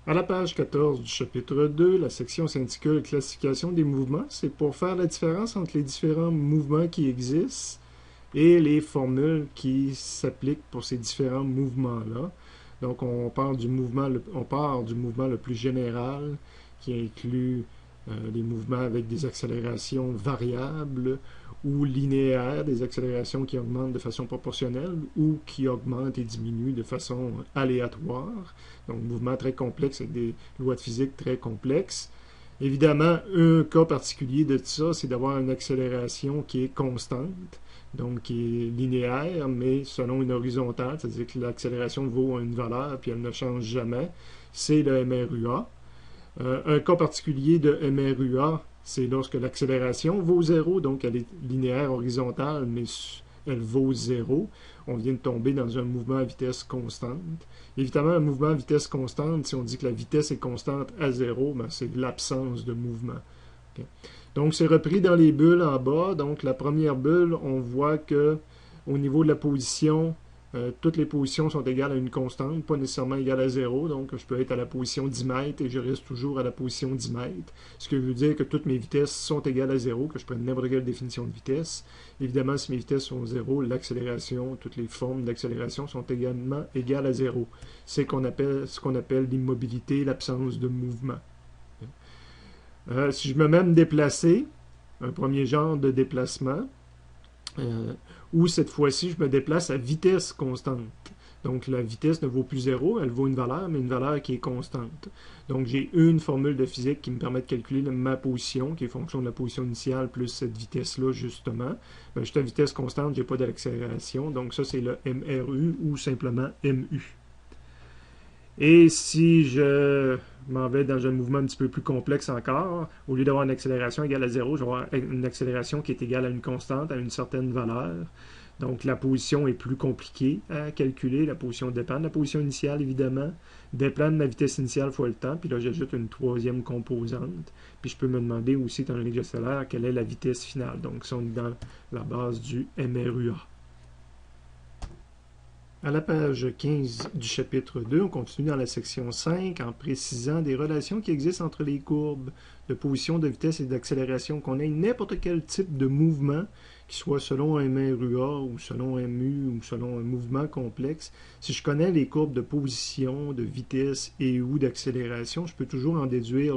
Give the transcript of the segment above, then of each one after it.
À la page 14 du chapitre 2, la section s'intitule Classification des mouvements. C'est pour faire la différence entre les différents mouvements qui existent et les formules qui s'appliquent pour ces différents mouvements-là. Donc, on part du mouvement le plus général qui inclut les mouvements avec des accélérations variables ou linéaires, des accélérations qui augmentent de façon proportionnelle ou qui augmentent et diminuent de façon aléatoire. Donc, mouvements très complexes avec des lois de physique très complexes. Évidemment, un cas particulier de ça, c'est d'avoir une accélération qui est constante, donc qui est linéaire, mais selon une horizontale, c'est-à-dire que l'accélération vaut une valeur puis elle ne change jamais. C'est le MRUA. Un cas particulier de MRUA, c'est lorsque l'accélération vaut 0, donc elle est linéaire horizontale, mais elle vaut 0. On vient de tomber dans un mouvement à vitesse constante. Évidemment, un mouvement à vitesse constante, si on dit que la vitesse est constante à 0, ben c'est l'absence de mouvement. Okay. Donc, c'est repris dans les bulles en bas. Donc, la première bulle, on voit que au niveau de la position, toutes les positions sont égales à une constante, pas nécessairement égales à 0. Donc, je peux être à la position 10 mètres et je reste toujours à la position 10 mètres. Ce qui veut dire que toutes mes vitesses sont égales à 0, que je prenne n'importe quelle définition de vitesse. Évidemment, si mes vitesses sont 0, l'accélération, toutes les formes d'accélération sont également égales à 0. C'est ce qu'on appelle l'immobilité, l'absence de mouvement. Si je me mets à me déplacer, un premier genre de déplacement, où cette fois-ci, je me déplace à vitesse constante. Donc, la vitesse ne vaut plus 0, elle vaut une valeur, mais une valeur qui est constante. Donc, j'ai une formule de physique qui me permet de calculer ma position, qui est fonction de la position initiale plus cette vitesse-là, justement. Ben, je suis à vitesse constante, je n'ai pas d'accélération. Donc, ça, c'est le MRU ou simplement MU. Et si je m'en vais dans un mouvement un petit peu plus complexe encore, au lieu d'avoir une accélération égale à 0, je vais avoir une accélération qui est égale à une constante, à une certaine valeur. Donc la position est plus compliquée à calculer. La position dépend de la position initiale, évidemment. Dépend de ma vitesse initiale fois le temps. Puis là, j'ajoute une troisième composante. Puis je peux me demander aussi, étant donné que j'accélère, quelle est la vitesse finale. Donc ça, on est dans la base du MRUA. À la page 15 du chapitre 2, on continue dans la section 5 en précisant des relations qui existent entre les courbes de position, de vitesse et d'accélération, qu'on ait n'importe quel type de mouvement, qui soit selon un MRUA ou selon un MU ou selon un mouvement complexe. Si je connais les courbes de position, de vitesse et ou d'accélération, je peux toujours en déduire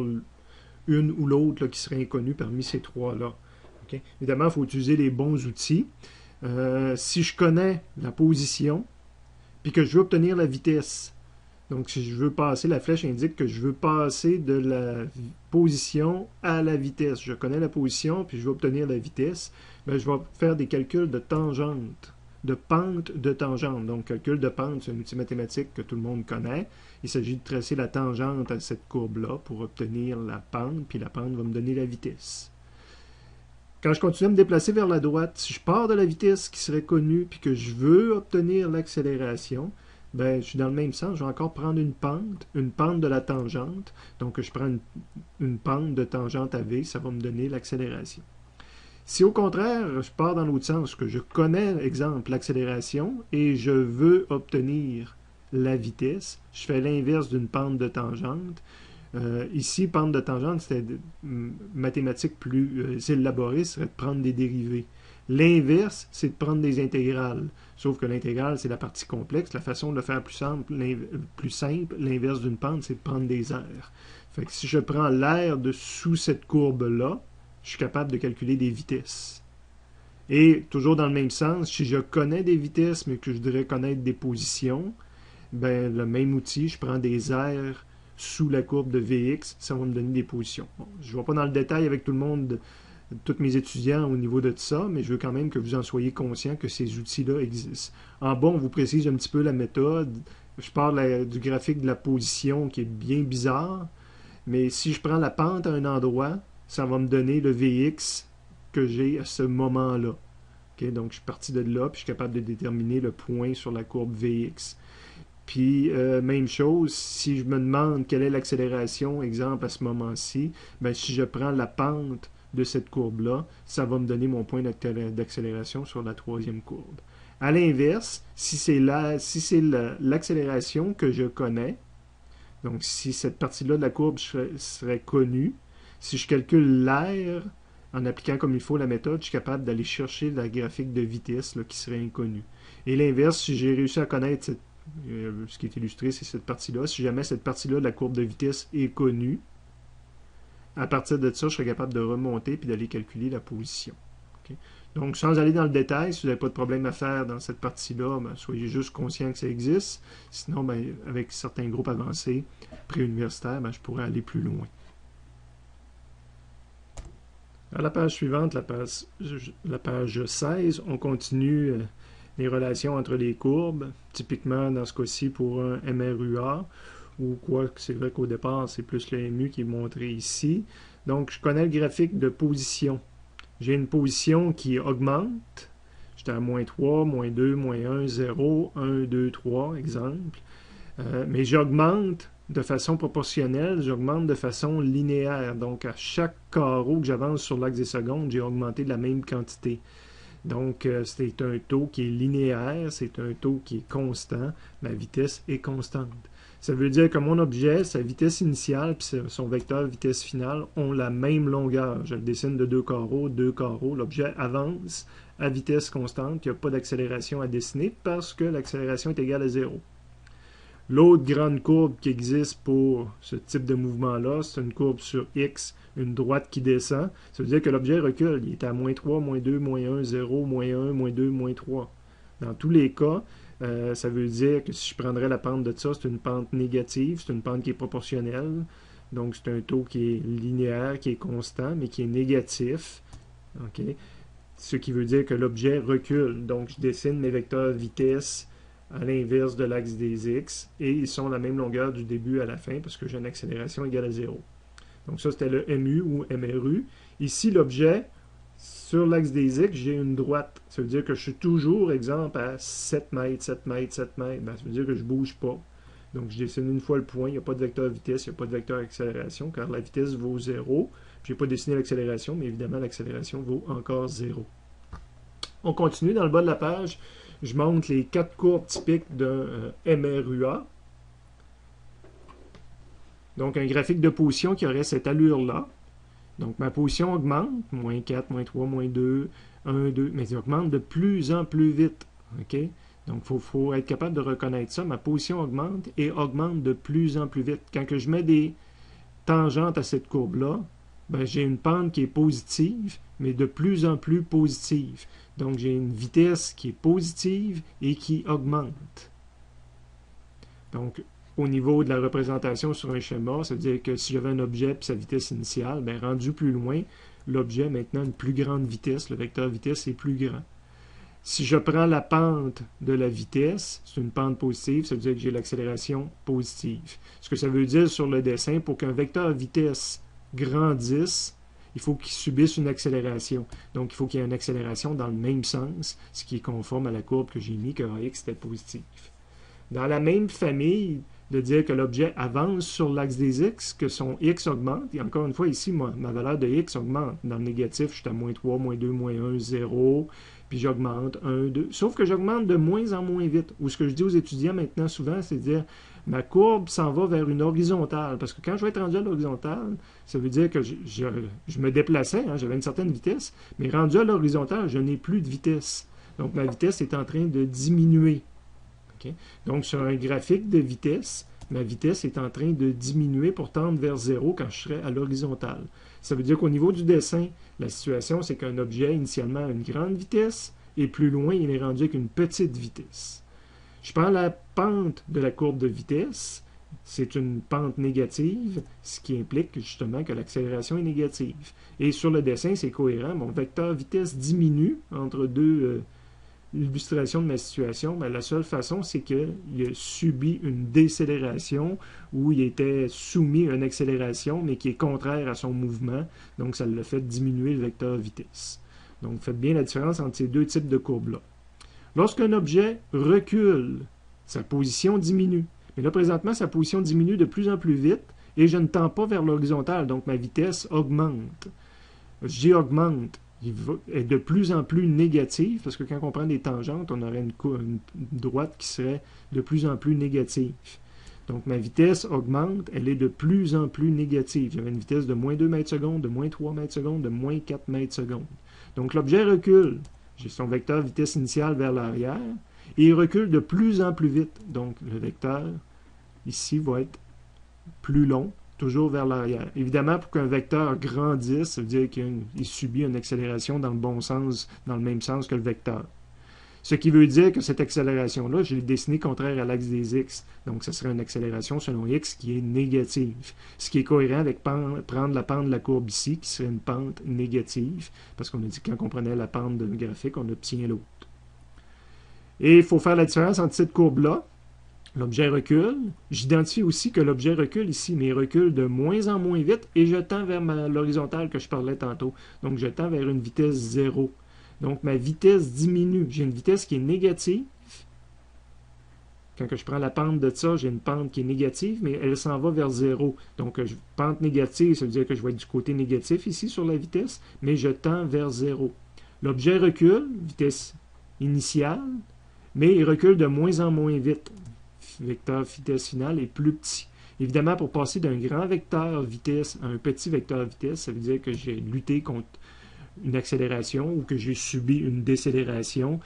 une ou l'autre qui serait inconnue parmi ces trois-là. Okay? Évidemment, il faut utiliser les bons outils. Si je connais la position, puis que je veux obtenir la vitesse. Donc, si je veux passer, la flèche indique que je veux passer de la position à la vitesse. Je connais la position, puis je veux obtenir la vitesse. Bien, je vais faire des calculs de tangente, de pente de tangente. Donc, calcul de pente, c'est un outil mathématique que tout le monde connaît. Il s'agit de tracer la tangente à cette courbe-là pour obtenir la pente, puis la pente va me donner la vitesse. Quand je continue à me déplacer vers la droite, si je pars de la vitesse qui serait connue puis que je veux obtenir l'accélération, ben, je suis dans le même sens. Je vais encore prendre une pente de la tangente. Donc, je prends une pente de tangente à V, ça va me donner l'accélération. Si au contraire, je pars dans l'autre sens, que je connais, exemple, l'accélération et je veux obtenir la vitesse, je fais l'inverse d'une pente de tangente. Ici, pente de tangente, c'était mathématique plus élaborée, ce serait de prendre des dérivés. L'inverse, c'est de prendre des intégrales. Sauf que l'intégrale, c'est la partie complexe. La façon de le faire plus simple, l'inverse d'une pente, c'est de prendre des aires. Fait que si je prends l'aire de sous cette courbe-là, je suis capable de calculer des vitesses. Et toujours dans le même sens, si je connais des vitesses, mais que je voudrais connaître des positions, ben, le même outil, je prends des aires sous la courbe de Vx, ça va me donner des positions. Bon, je ne vais pas dans le détail avec tout le monde, tous mes étudiants au niveau de ça, mais je veux quand même que vous en soyez conscients que ces outils-là existent. En bas, on vous précise un petit peu la méthode. Je parle du graphique de la position qui est bien bizarre, mais si je prends la pente à un endroit, ça va me donner le Vx que j'ai à ce moment-là. Okay? Donc, je suis parti de là, puis je suis capable de déterminer le point sur la courbe Vx. Puis, même chose, si je me demande quelle est l'accélération, exemple à ce moment-ci, ben, si je prends la pente de cette courbe-là, ça va me donner mon point d'accélération sur la troisième courbe. À l'inverse, si c'est l'accélération que je connais, Donc, si cette partie-là de la courbe serait connue, si je calcule l'air en appliquant comme il faut la méthode, je suis capable d'aller chercher la graphique de vitesse là, qui serait inconnue. Et l'inverse, si j'ai réussi à connaître ce qui est illustré, c'est cette partie-là. Si jamais cette partie-là de la courbe de vitesse est connue, à partir de ça, je serais capable de remonter et d'aller calculer la position. Okay? Donc, sans aller dans le détail, si vous n'avez pas de problème à faire dans cette partie-là, ben, soyez juste conscient que ça existe. Sinon, ben, avec certains groupes avancés préuniversitaires, ben, je pourrais aller plus loin. À la page suivante, la page 16, on continue les relations entre les courbes, typiquement dans ce cas-ci pour un MRUA, ou quoi, c'est vrai qu'au départ, c'est plus le MU qui est montré ici. Donc, je connais le graphique de position. J'ai une position qui augmente. J'étais à moins 3, moins 2, moins 1, 0, 1, 2, 3, exemple. Mais j'augmente de façon proportionnelle, j'augmente de façon linéaire. Donc, à chaque carreau que j'avance sur l'axe des secondes, j'ai augmenté de la même quantité. Donc, c'est un taux qui est linéaire, c'est un taux qui est constant, ma vitesse est constante. Ça veut dire que mon objet, sa vitesse initiale et son vecteur vitesse finale ont la même longueur. Je le dessine de deux carreaux, l'objet avance à vitesse constante, il n'y a pas d'accélération à dessiner parce que l'accélération est égale à 0. L'autre grande courbe qui existe pour ce type de mouvement-là, c'est une courbe sur X, une droite qui descend. Ça veut dire que l'objet recule. Il est à moins 3, moins 2, moins 1, 0, moins 1, moins 2, moins 3. Dans tous les cas, ça veut dire que si je prendrais la pente de ça, c'est une pente négative, c'est une pente qui est proportionnelle. Donc, c'est un taux qui est linéaire, qui est constant, mais qui est négatif. Okay? Ce qui veut dire que l'objet recule. Donc, je dessine mes vecteurs vitesse à l'inverse de l'axe des X, et ils sont la même longueur du début à la fin, parce que j'ai une accélération égale à 0. Donc ça, c'était le MU ou MRU. Ici, l'objet, sur l'axe des X, j'ai une droite. Ça veut dire que je suis toujours, exemple, à 7 mètres, 7 mètres, 7 mètres. Ben, ça veut dire que je ne bouge pas. Donc, je dessine une fois le point. Il n'y a pas de vecteur vitesse, il n'y a pas de vecteur accélération, car la vitesse vaut 0. Je n'ai pas dessiné l'accélération, mais évidemment, l'accélération vaut encore 0. On continue dans le bas de la page. Je montre les 4 courbes typiques d'un MRUA. Donc, un graphique de position qui aurait cette allure-là. Donc, ma position augmente, moins 4, moins 3, moins 2, 1, 2, mais elle augmente de plus en plus vite. Okay? Donc, il faut être capable de reconnaître ça. Ma position augmente et augmente de plus en plus vite. Quand que je mets des tangentes à cette courbe-là, ben, j'ai une pente qui est positive, mais de plus en plus positive. Donc, j'ai une vitesse qui est positive et qui augmente. Donc, au niveau de la représentation sur un schéma, ça veut dire que si j'avais un objet et sa vitesse initiale, bien, rendu plus loin, l'objet a maintenant une plus grande vitesse, le vecteur vitesse est plus grand. Si je prends la pente de la vitesse, c'est une pente positive, ça veut dire que j'ai l'accélération positive. Ce que ça veut dire sur le dessin, pour qu'un vecteur vitesse grandisse, il faut qu'il subisse une accélération. Donc, il faut qu'il y ait une accélération dans le même sens, ce qui est conforme à la courbe que j'ai mis, que AX était positif. Dans la même famille, de dire que l'objet avance sur l'axe des X, que son X augmente, et encore une fois, ici, ma valeur de X augmente. Dans le négatif, je suis à moins 3, moins 2, moins 1, 0, puis j'augmente 1, 2. Sauf que j'augmente de moins en moins vite. Ou ce que je dis aux étudiants maintenant souvent, c'est de dire ma courbe s'en va vers une horizontale. Parce que quand je vais être rendu à l'horizontale, ça veut dire que je me déplaçais, hein, j'avais une certaine vitesse, mais rendu à l'horizontale, je n'ai plus de vitesse. Donc ma vitesse est en train de diminuer. Okay? Donc sur un graphique de vitesse, ma vitesse est en train de diminuer pour tendre vers 0 quand je serai à l'horizontale. Ça veut dire qu'au niveau du dessin, la situation, c'est qu'un objet initialement a une grande vitesse et plus loin, il est rendu avec une petite vitesse. Je prends la pente de la courbe de vitesse, c'est une pente négative, ce qui implique justement que l'accélération est négative. Et sur le dessin, c'est cohérent. Mon vecteur vitesse diminue entre deux illustrations de ma situation. Mais la seule façon, c'est qu'il a subi une décélération où il était soumis à une accélération, mais qui est contraire à son mouvement. Donc, ça l'a fait diminuer le vecteur vitesse. Donc, faites bien la différence entre ces deux types de courbes-là. Lorsqu'un objet recule, sa position diminue. Mais là, présentement, sa position diminue de plus en plus vite et je ne tends pas vers l'horizontale, donc ma vitesse augmente. J augmente, est de plus en plus négative, parce que quand on prend des tangentes, on aurait une droite qui serait de plus en plus négative. Donc ma vitesse augmente, elle est de plus en plus négative. J'avais une vitesse de moins 2 mètres secondes, de moins 3 mètres secondes, de moins 4 mètres secondes. Donc l'objet recule. J'ai son vecteur vitesse initiale vers l'arrière et il recule de plus en plus vite. Donc le vecteur ici va être plus long, toujours vers l'arrière. Évidemment, pour qu'un vecteur grandisse, ça veut dire qu'il subit une accélération dans le bon sens, dans le même sens que le vecteur. Ce qui veut dire que cette accélération-là, je l'ai dessinée contraire à l'axe des x. Donc, ce serait une accélération selon x qui est négative. Ce qui est cohérent avec prendre la pente de la courbe ici, qui serait une pente négative, parce qu'on a dit que quand on prenait la pente de graphique, on obtient l'autre. Et il faut faire la différence entre cette courbe-là. L'objet recule. J'identifie aussi que l'objet recule ici, mais il recule de moins en moins vite et je tends vers l'horizontale que je parlais tantôt. Donc, je tends vers une vitesse 0. Donc, ma vitesse diminue. J'ai une vitesse qui est négative. Quand je prends la pente de ça, j'ai une pente qui est négative, mais elle s'en va vers 0. Donc, pente négative, ça veut dire que je vais être du côté négatif ici sur la vitesse, mais je tends vers 0. L'objet recule, vitesse initiale, mais il recule de moins en moins vite. Vecteur vitesse finale est plus petit. Évidemment, pour passer d'un grand vecteur vitesse à un petit vecteur vitesse, ça veut dire que j'ai lutté contre une accélération ou que j'ai subi une décélération,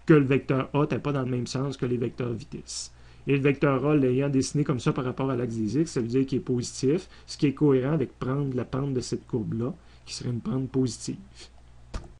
que le vecteur A n'est pas dans le même sens que les vecteurs vitesse. Et le vecteur A, l'ayant dessiné comme ça par rapport à l'axe des x, ça veut dire qu'il est positif, ce qui est cohérent avec prendre la pente de cette courbe-là, qui serait une pente positive.